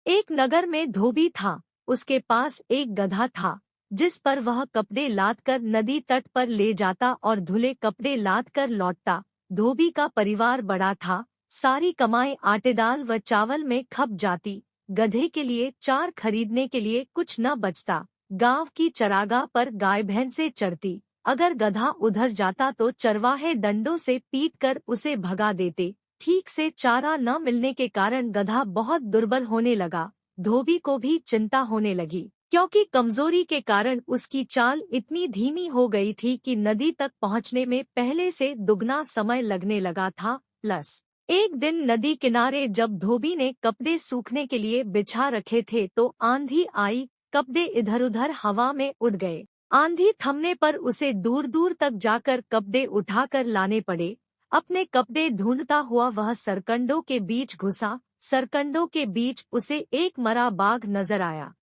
एक नगर में धोबी था। उसके पास एक गधा था जिस पर वह कपड़े लाद कर नदी तट पर ले जाता और धुले कपड़े लाद कर लौटता। धोबी का परिवार बड़ा था। सारी कमाई आटे दाल व चावल में खप जाती। गधे के लिए चार खरीदने के लिए कुछ न बचता। गांव की चरागाह पर गाय भैंसे चरती। अगर गधा उधर जाता तो चरवाहे डंडों से पीटकर उसे भगा देते। ठीक से चारा न मिलने के कारण गधा बहुत दुर्बल होने लगा। धोबी को भी चिंता होने लगी, क्योंकि कमजोरी के कारण उसकी चाल इतनी धीमी हो गई थी कि नदी तक पहुंचने में पहले से दुगना समय लगने लगा था। प्लस एक दिन नदी किनारे जब धोबी ने कपड़े सूखने के लिए बिछा रखे थे तो आंधी आई। कपड़े इधर उधर हवा में उड़ गए। आंधी थमने पर उसे दूर दूर तक जाकर कपड़े उठाकर लाने पड़े। अपने कपड़े ढूंढता हुआ वह सरकंडों के बीच घुसा। सरकंडों के बीच उसे एक मरा बाघ नजर आया।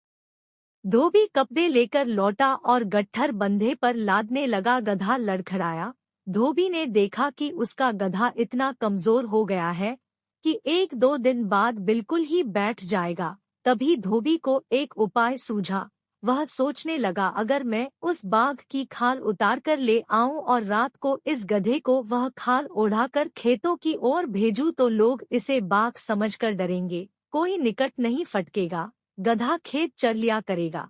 धोबी कपड़े लेकर लौटा और गट्ठर बंधे पर लादने लगा। गधा लड़खड़ाया। धोबी ने देखा कि उसका गधा इतना कमजोर हो गया है कि एक दो दिन बाद बिल्कुल ही बैठ जाएगा। तभी धोबी को एक उपाय सूझा। वह सोचने लगा, अगर मैं उस बाघ की खाल उतार कर ले आऊं और रात को इस गधे को वह खाल ओढ़ाकर खेतों की ओर भेजूं तो लोग इसे बाघ समझकर डरेंगे। कोई निकट नहीं फटकेगा। गधा खेत चर लिया करेगा।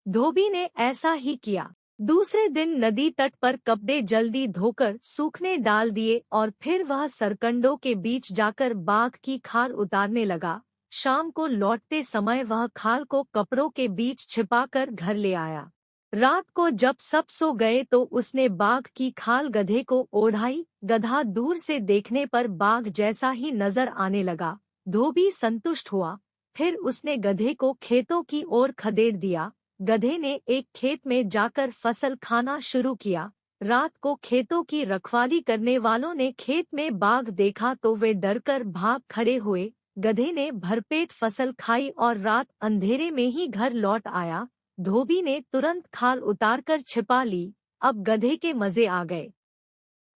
धोबी ने ऐसा ही किया। दूसरे दिन नदी तट पर कपड़े जल्दी धोकर सूखने डाल दिए और फिर वह सरकंडों के बीच जाकर बाघ की खाल उतारने लगा। शाम को लौटते समय वह खाल को कपड़ों के बीच छिपाकर घर ले आया। रात को जब सब सो गए तो उसने बाघ की खाल गधे को ओढ़ाई। गधा दूर से देखने पर बाघ जैसा ही नजर आने लगा। धोबी संतुष्ट हुआ। फिर उसने गधे को खेतों की ओर खदेड़ दिया। गधे ने एक खेत में जाकर फसल खाना शुरू किया। रात को खेतों की रखवाली करने वालों ने खेत में बाघ देखा तो वे डरकर भाग खड़े हुए। गधे ने भरपेट फसल खाई और रात अंधेरे में ही घर लौट आया। धोबी ने तुरंत खाल उतारकर छिपा ली। अब गधे के मजे आ गए।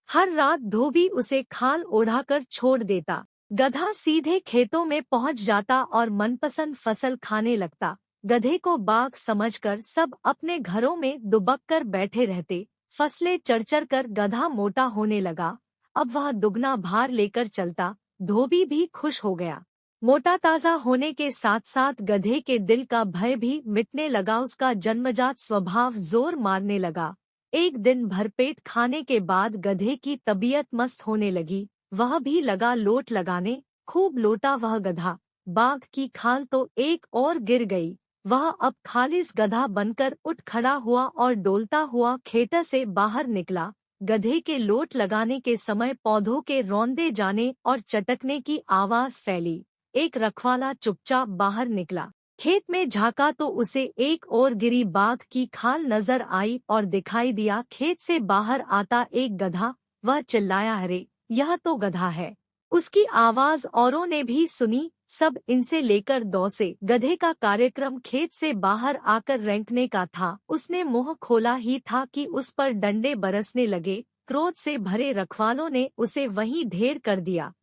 हर रात धोबी उसे खाल ओढ़ाकर छोड़ देता। गधा सीधे खेतों में पहुंच जाता और मनपसंद फसल खाने लगता। गधे को बाघ समझकर सब अपने घरों में दुबक कर बैठे रहते। फसलें चढ़ कर गधा मोटा होने लगा। अब वह दुगना भार लेकर चलता। धोबी भी खुश हो गया। मोटा ताजा होने के साथ साथ गधे के दिल का भय भी मिटने लगा। उसका जन्मजात स्वभाव जोर मारने लगा। एक दिन भरपेट खाने के बाद गधे की तबीयत मस्त होने लगी। वह भी लगा लोट लगाने। खूब लोटा वह गधा। बाघ की खाल तो एक और गिर गई। वह अब खालिस गधा बनकर उठ खड़ा हुआ और डोलता हुआ खेत से बाहर निकला। गधे के लोट लगाने के समय पौधों के रौंदे जाने और चटकने की आवाज फैली। एक रखवाला चुपचाप बाहर निकला। खेत में झांका तो उसे एक और गिरी बाघ की खाल नजर आई और दिखाई दिया। खेत से बाहर आता एक गधा। वह चिल्लाया, अरे यह तो गधा है। उसकी आवाज औरों ने भी सुनी। सब इनसे लेकर दौड़े। गधे का कार्यक्रम खेत से बाहर आकर रेंकने का था। उसने मुंह खोला ही था कि उस पर डंडे बरसने लगे। क्रोध से भरे रखवालों ने उसे वहीं ढेर कर दिया।